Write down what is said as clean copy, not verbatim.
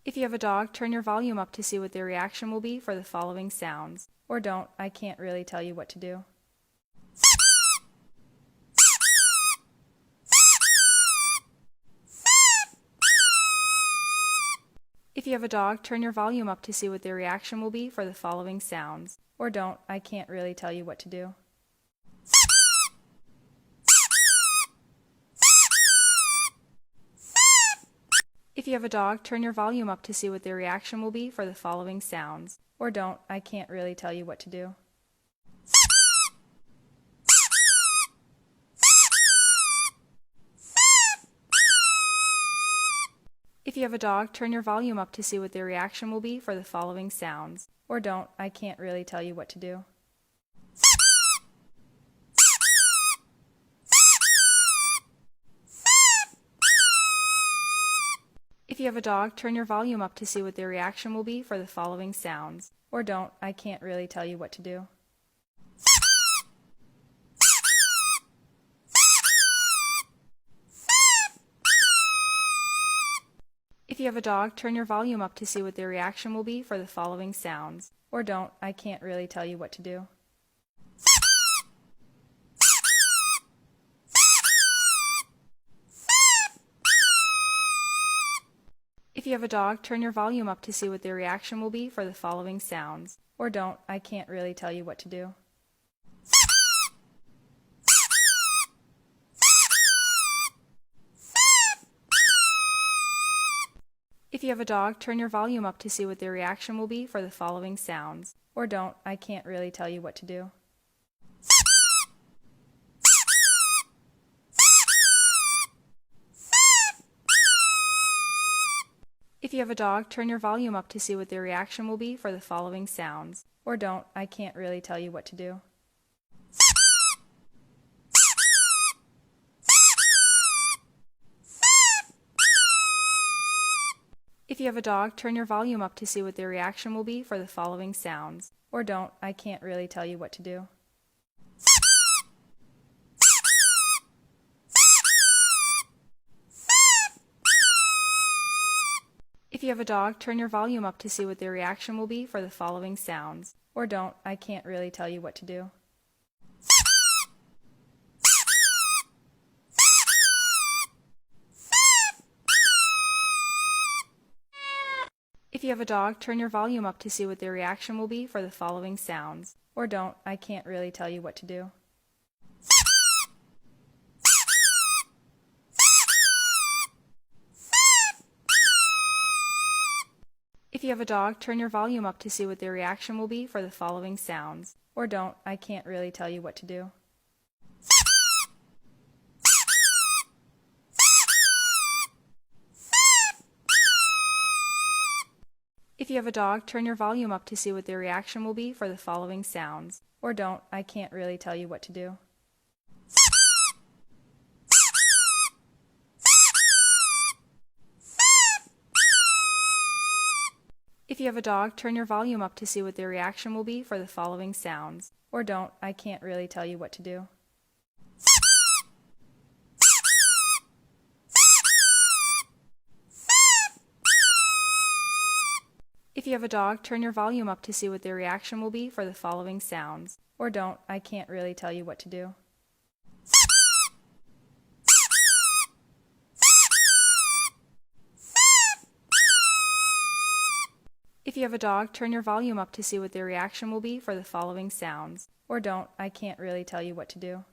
If you have a dog, turn your volume up to see what their reaction will be for the following sounds. Or don't, I can't really tell you what to do. If you have a dog, turn your volume up to see what their reaction will be for the following sounds. Or don't, I can't really tell you what to do. If you have a dog, turn your volume up to see what their reaction will be for the following sounds. Or don't, I can't really tell you what to do. If you have a dog, turn your volume up to see what their reaction will be for the following sounds. Or don't, I can't really tell you what to do. If you have a dog, turn your volume up to see what their reaction will be for the following sounds. Or don't, I can't really tell you what to do. If you have a dog, turn your volume up to see what their reaction will be for the following sounds. Or don't, I can't really tell you what to do. If you have a dog, turn your volume up to see what their reaction will be for the following sounds. Or don't, I can't really tell you what to do. If you have a dog, turn your volume up to see what their reaction will be for the following sounds. Or don't, I can't really tell you what to do. If you have a dog, turn your volume up to see what their reaction will be for the following sounds. Or don't, I can't really tell you what to do. If you have a dog, turn your volume up to see what their reaction will be for the following sounds. Or don't, I can't really tell you what to do. If you have a dog, turn your volume up to see what their reaction will be for the following sounds. Or don't, I can't really tell you what to do. If you have a dog, turn your volume up to see what their reaction will be for the following sounds. Or don't, I can't really tell you what to do. If you have a dog, turn your volume up to see what their reaction will be for the following sounds. Or don't, I can't really tell you what to do. If you have a dog, turn your volume up to see what their reaction will be for the following sounds. Or don't, I can't really tell you what to do. If you have a dog, turn your volume up to see what their reaction will be for the following sounds. Or don't, I can't really tell you what to do. If you have a dog, turn your volume up to see what their reaction will be for the following sounds. Or don't, I can't really tell you what to do. If you have a dog, turn your volume up to see what their reaction will be for the following sounds. Or don't, I can't really tell you what to do.